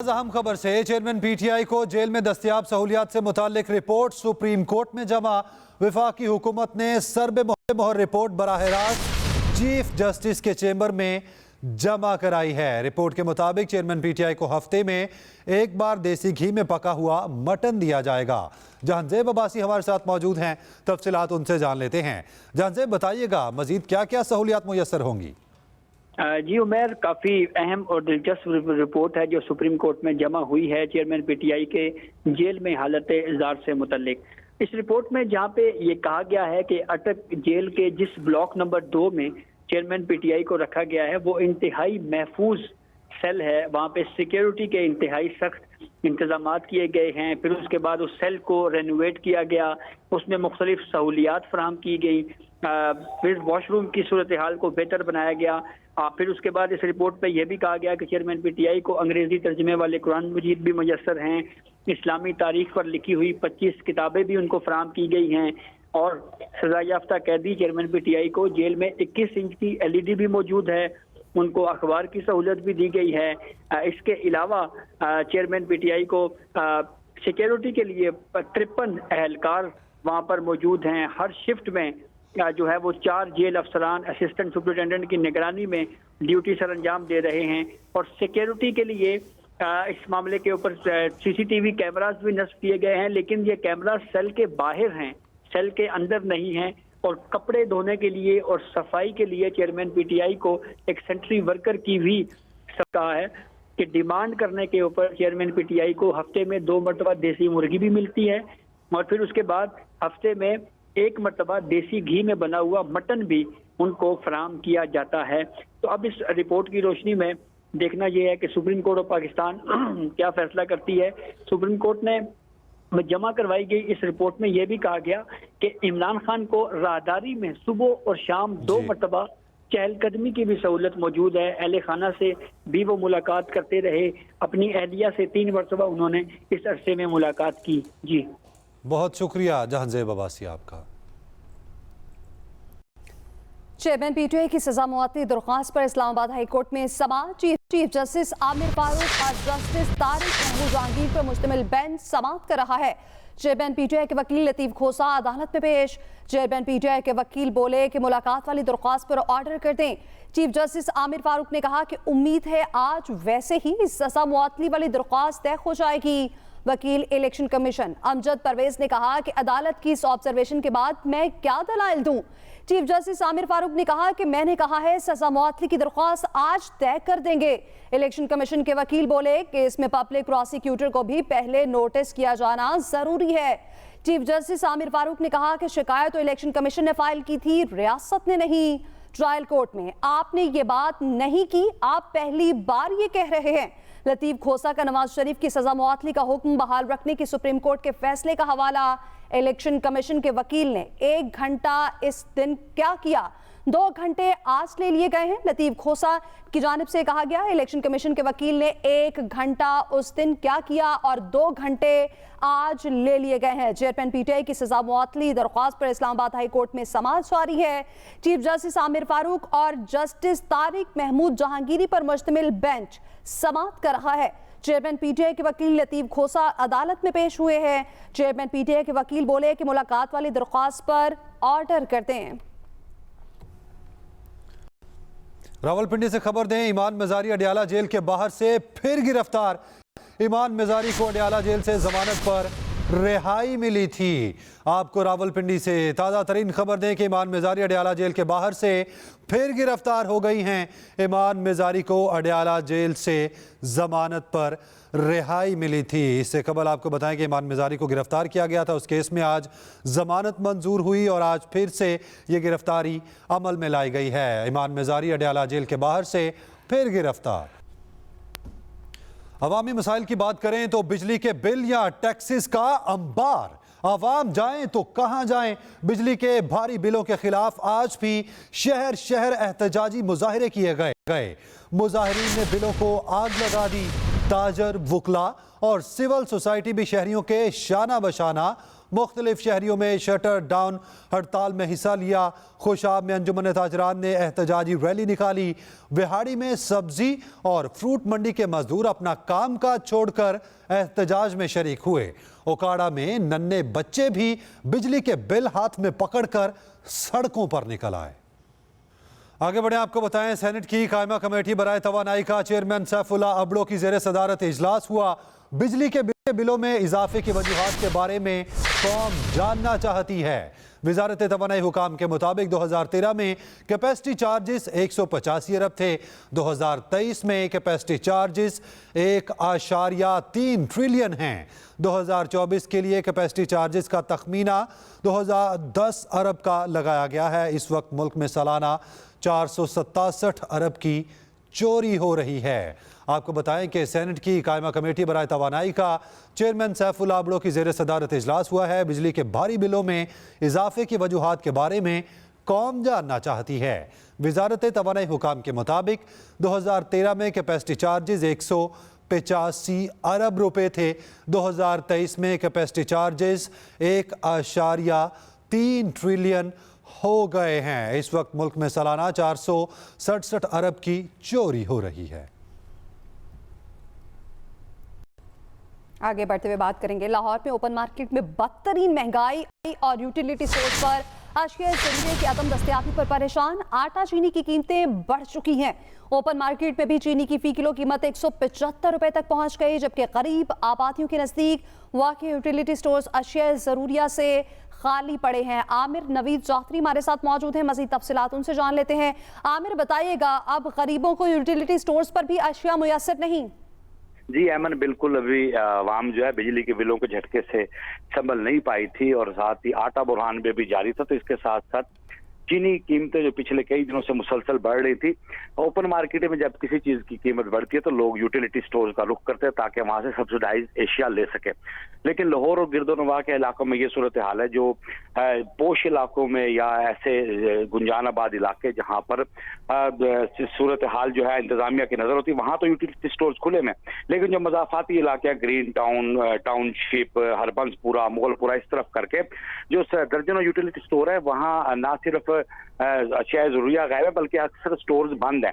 अहम खबर से चेयरमैन पीटीआई को जेल में दस्तयाब सहूलियात से मुतालिक रिपोर्ट सुप्रीम कोर्ट में जमा। वफाकी हुकूमत ने सरबे मोहर रिपोर्ट बराह रास्त चीफ जस्टिस के चेंबर में जमा कराई है। रिपोर्ट के मुताबिक चेयरमैन पीटीआई को हफ्ते में एक बार देसी घी में पका हुआ मटन दिया जाएगा। जहांजेब अब्बासी हमारे साथ मौजूद हैं, तफसीलात उनसे जान लेते हैं। जहांजेब, बताइएगा मजीद क्या क्या सहूलियात मुयस्सर होंगी? जी उमर, काफ़ी अहम और दिलचस्प रिपोर्ट है जो सुप्रीम कोर्ट में जमा हुई है चेयरमैन पीटीआई के जेल में हालत इज़्ज़ार से मुतल्लिक। इस रिपोर्ट में जहां पे ये कहा गया है कि अटक जेल के जिस ब्लॉक नंबर 2 में चेयरमैन पीटीआई को रखा गया है वो इंतहाई महफूज सेल है। वहाँ पे सिक्योरिटी के इंतहाई सख्त इंतजामात किए गए हैं। फिर उसके बाद उस सेल को रेनोवेट किया गया, उसमें मुख्तलिफ सहूलियात फराहम की गई, फिर वॉशरूम की सूरत हाल को बेहतर बनाया गया। फिर उसके बाद इस रिपोर्ट में यह भी कहा गया कि चेयरमैन पीटीआई को अंग्रेजी तर्जमे वाले कुरान मजीद भी मुयस्सर हैं। इस्लामी तारीख पर लिखी हुई 25 किताबें भी उनको फराहम की गई हैं और सजा याफ्ता कैदी चेयरमैन पीटीआई को जेल में 21 इंच की LED भी मौजूद है। उनको अखबार की सहूलत भी दी गई है। इसके अलावा चेयरमैन पीटीआई को सिक्योरिटी के लिए 53 एहलकार वहाँ पर मौजूद हैं। हर शिफ्ट में जो है वो 4 जेल अफसरान असिस्टेंट सुपरिटेंडेंट की निगरानी में ड्यूटी सर अंजाम दे रहे हैं। और सिक्योरिटी के लिए इस मामले के ऊपर CCTV कैमरास भी नस्ब किए गए हैं, लेकिन ये कैमरा सेल के बाहर हैं, सेल के अंदर नहीं हैं। और कपड़े धोने के लिए और सफाई के लिए चेयरमैन पीटीआई को एक सेंट्री वर्कर की भी कहा है कि डिमांड करने के ऊपर चेयरमैन पीटीआई को हफ्ते में 2 मरतबा देसी मुर्गी भी मिलती है और फिर उसके बाद हफ्ते में 1 मरतबा देसी घी में बना हुआ मटन भी उनको फराहम किया जाता है। तो अब इस रिपोर्ट की रोशनी में देखना यह है कि सुप्रीम कोर्ट ऑफ पाकिस्तान क्या फैसला करती है। सुप्रीम कोर्ट ने जमा करवाई गई इस रिपोर्ट में यह भी कहा गया कि इमरान खान को राहदारी में सुबह और शाम 2 मरतबा चहलकदमी की भी सहूलत मौजूद है। अहले खाना से भी वो मुलाकात करते रहे, अपनी अहलिया से 3 मरतबा उन्होंने इस अरसे में मुलाकात की। जी बहुत शुक्रिया जहांजेब अब्बासी आपका। चेयरमैन पीटीआई की सजा मुअत्तली दरख्वास्त पर इस्लामाबाद हाई कोर्ट में समाअत। चीफ जस्टिस आमिर फारूक और जस्टिस तारिक महमूद जहांगीर पर मुश्तमिल बेंच समाअत कर रहा है। चेयरमैन पीटीआई के वकील लतीफ खोसा अदालत में पेश। चेयरमैन पीटीआई के वकील बोले कि मुलाकात वाली दरख्वास्त पर ऑर्डर कर दें। चीफ जस्टिस आमिर फारूक ने कहा कि उम्मीद है आज वैसे ही सजा मुअत्तली वाली दरख्वास्त तय हो जाएगी। वकील इलेक्शन कमीशन अमजद परवेज ने कहा कि अदालत की इस ऑब्जर्वेशन के बाद मैं क्या दलाइल दूं। चीफ जस्टिस आमिर फारूक ने कहा कि मैंने कहा है सजा मुअत्तली की दरख्वास्त आज तय कर देंगे। इलेक्शन कमीशन के वकील बोले कि इसमें पब्लिक प्रोसिक्यूटर को भी पहले नोटिस किया जाना जरूरी है। चीफ जस्टिस आमिर फारूक ने कहा कि शिकायत तो इलेक्शन कमीशन ने फाइल की थी, रियासत ने नहीं। ट्रायल कोर्ट में आपने ये बात नहीं की, आप पहली बार ये कह रहे हैं। लतीफ खोसा का नवाज शरीफ की सजा मुअत्तली का हुक्म बहाल रखने की सुप्रीम कोर्ट के फैसले का हवाला। इलेक्शन कमीशन के वकील ने 1 घंटा इस दिन क्या किया, 2 घंटे आज ले लिए गए हैं। लतीफ खोसा की जानिब से कहा गया इलेक्शन कमीशन के वकील ने 1 घंटा उस दिन क्या किया और 2 घंटे आज ले लिए गए हैं। चेयरमैन पीटीआई की सजा मुअत्तली दरख्वास्त पर इस्लामाबाद हाई कोर्ट में समाअत जारी है। चीफ जस्टिस आमिर फारूक और जस्टिस तारिक महमूद जहांगीरी पर मुश्तमिल बेंच समाअत कर रहा है। चेयरमैन पीटीआई के वकील लतीफ खोसा अदालत में पेश हुए हैं। चेयरमैन पीटीआई के वकील बोले कि मुलाकात वाली दरख्वास्त पर ऑर्डर करते हैं। रावलपिंडी से खबर दें, ईमान मिजारी अडयाला जेल के बाहर से फिर गिरफ्तार। ईमान मिजारी को अडयाला जेल से जमानत पर रिहाई मिली थी। आपको रावलपिंडी से ताज़ा तरीन खबर दें कि ईमान मिजारी अडयाला जेल के बाहर से फिर गिरफ्तार हो गई हैं। ईमान मिजारी को अडयाला जेल से जमानत पर रिहाई मिली थी। इससे कबल आपको बताएं कि ईमान मिजारी को गिरफ्तार किया गया था। उस केस में आज जमानत मंजूर हुई और आज फिर से ये गिरफ्तारी अमल में लाई गई है। ईमान मिजारी अडयाला जेल के बाहर से फिर गिरफ्तार। अवामी मसाइल की बात करें तो बिजली के बिल या टैक्सेस का अंबार। आवाम जाएं तो कहां जाएं? बिजली के भारी बिलों के खिलाफ आज भी शहर शहर एहतजाजी मुजाहरे किए गए। मुजाहिरीन ने बिलों को आग लगा दी। ताजर, वुकला और सिविल सोसाइटी भी शहरियों के शाना बशाना मुख्तलिफ शहरियों में शटर डाउन हड़ताल में हिस्सा लिया। खुशाब में अंजुमन ताजरान ने एहतजाजी रैली निकाली। विहाड़ी में सब्जी और फ्रूट मंडी के मजदूर अपना काम काज छोड़कर एहतजाज में शरीक हुए। ओकाड़ा में नन्हे बच्चे भी बिजली के बिल हाथ में पकड़कर सड़कों पर निकल आए। आगे बढ़े, आपको बताएं, सेनेट की कायमा कमेटी बराए तवानाई का चेयरमैन सैफुल्लाह अबड़ो की जेर सदारत इजलास हुआ। बिजली के बिलों में इजाफे की वजूहात के बारे में कौम जानना चाहती है। वजारत तवानाई हुकाम के मुताबिक 2013 में कैपेसिटी चार्जेस 185 अरब थे। 2023 में कैपेसिटी चार्जेस 1.3 ट्रिलियन हैं। 2024 के लिए कैपेसिटी चार्जेस का तखमीना 2010 अरब का लगाया गया है। इस वक्त मुल्क में सालाना 467 अरब की चोरी हो रही है। आपको बताएं कि सेनेट की कायमा कमेटी बराए तवानाई का चेयरमैन सैफुल्लाह अबड़ो की जेर सदारत इजलास हुआ है। बिजली के भारी बिलों में इजाफे की वजूहात के बारे में कौम जानना चाहती है। वजारत तवानाई हुकाम के मुताबिक 2013 में कैपेसिटी चार्जेस 185 अरब रुपए थे। 2023 में कैपेसिटी चार्जेस 1.3 ट्रिलियन हो गए हैं। इस वक्त मुल्क में सालाना 467 अरब की चोरी हो रही है। आगे बढ़ते हुए बात करेंगे, लाहौर में ओपन मार्केट में बदतरीन महंगाई और यूटिलिटी स्टोर्स पर अशिया ज़रूरी की अदम दस्तयाबी पर परेशान। आटा चीनी की कीमतें बढ़ चुकी हैं। ओपन मार्केट में भी चीनी की फी किलो कीमत 175 रुपए तक पहुंच गई, जबकि करीब आबादियों के नजदीक वाक़ई यूटिलिटी स्टोर्स अशिया ज़रूरिया से खाली पड़े हैं। आमिर नवीद चौधरी हमारे साथ मौजूद हैं, मज़ीद तफसीलात उनसे जान लेते हैं। आमिर, बताइएगा, अब गरीबों को यूटिलिटी स्टोर्स पर भी अशिया मुयस्सर नहीं? जी अमन, बिल्कुल अभी आवाम जो है बिजली के बिलों के झटके से संभल नहीं पाई थी और साथ ही आटा बुरहान भी जारी था। तो इसके साथ साथ चीनी कीमतें जो पिछले कई दिनों से मुसलसल बढ़ रही थी। ओपन मार्केट में जब किसी चीज की कीमत बढ़ती है तो लोग यूटिलिटी स्टोर्स का रुख करते हैं ताकि वहां से सब्सिडाइज एशिया ले सके। लेकिन लाहौर और गिरदोनवा के इलाकों में ये सूरत हाल है, जो पोश इलाकों में या ऐसे गुंजानाबाद इलाके जहां पर सूरत हाल जो है इंतजामिया की नजर होती है, वहां तो यूटिलिटी स्टोर्स खुले में, लेकिन जो मजाफाती इलाके green town, township, Harbanspura, Mughalpura, इस तरफ करके जो दर्जनों यूटिलिटी स्टोर है, वहां ना सिर्फ अशिया ज़रूरिया गायब है बल्कि अक्सर स्टोर्स बंद है।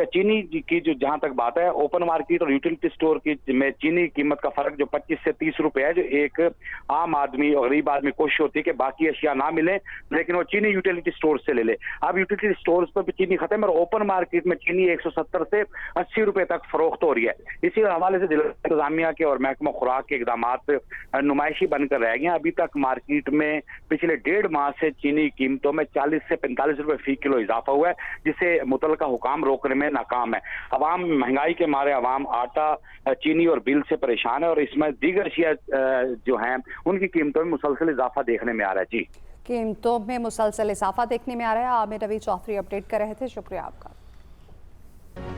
चीनी की जो जहां तक बात है, ओपन मार्केट और यूटिलिटी स्टोर की में चीनी कीमत का फर्क जो 25 से 30 रुपए है, जो एक आम आदमी और गरीब आदमी कोशिश होती है कि बाकी अशिया ना मिले लेकिन वो चीनी यूटिलिटी स्टोर से ले ले। अब यूटिलिटी स्टोर्स पर भी चीनी खत्म है और ओपन मार्केट में चीनी 170 से 80 रुपए तक फरोख्त हो रही है। इसी हवाले से जिला इंतजामिया के और महकमा खुराक के इकदाम नुमाइशी बनकर रह गए। अभी तक मार्केट में पिछले 1.5 माह से चीनी कीमतों में 40 से 45 रुपए फी किलो इजाफा हुआ है, जिसे मुतलका हुकाम रोकने में नाकाम है। अवाम महंगाई के मारे अवाम आटा, चीनी और बिल से परेशान है और इसमें दीगर अशिया जो हैं उनकी कीमतों में मुसलसल इजाफा देखने में आ रहा है। जी, कीमतों में मुसलसल इजाफा देखने में आ रहा है। आमिर नवीद चौधरी अपडेट कर रहे थे, शुक्रिया आपका।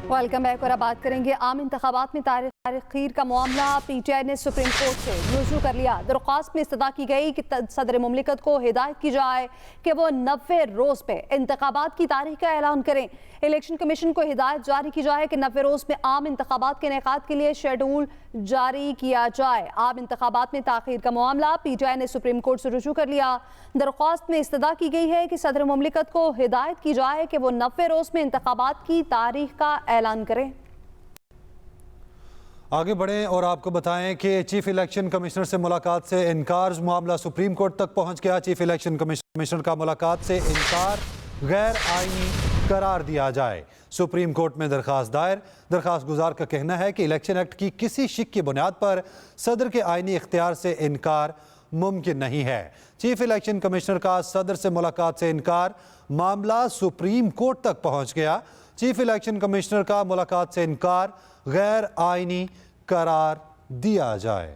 Welcome back. और अब बात करेंगे आम इंतखाबात में तारीखीर का मामला। PTI ने सुप्रीम कोर्ट से रुजू कर लिया। दरख्वास्त में इस्तदा की गई कि सदर मुमलिकत को हिदायत की जाए कि वो 90 रोज़ पे इंतखाबात की तारीख का ऐलान करें। इलेक्शन कमीशन को हिदायत जारी की जाए कि 90 रोज़ में आम इंतखाबात के इनेकाद के लिए शेड्यूल जारी किया जाए। आम इंतखाबात में ताखीर का मामला PTI ने सुप्रीम कोर्ट से रुजू कर लिया। दरख्वास्त में इस्तदा की गई है कि सदर मुमलिकत को हिदायत की जाए कि वो 90 रोज़ में इंतखाबात की तारीख का ऐलान करें। आगे बढ़ें और आपको बताएं कि चीफ इलेक्शन कमिश्नर से मुलाकात से इनकार मामला सुप्रीम कोर्ट तक पहुंच गया। चीफ इलेक्शन कमिश्नर का मुलाकात से इनकार गैर आईनी करार दिया जाए। सुप्रीम कोर्ट में दरखास्त दायर। दरखास्त गुजार का कहना है कि इलेक्शन एक्ट की किसी शिक की बुनियाद पर सदर के आईनी इख्तियार से इनकार मुमकिन नहीं है। चीफ इलेक्शन कमिश्नर का सदर से मुलाकात से इनकार मामला सुप्रीम कोर्ट तक पहुंच गया। चीफ इलेक्शन कमिश्नर का मुलाकात से इनकार गैर आईनी करार दिया जाए।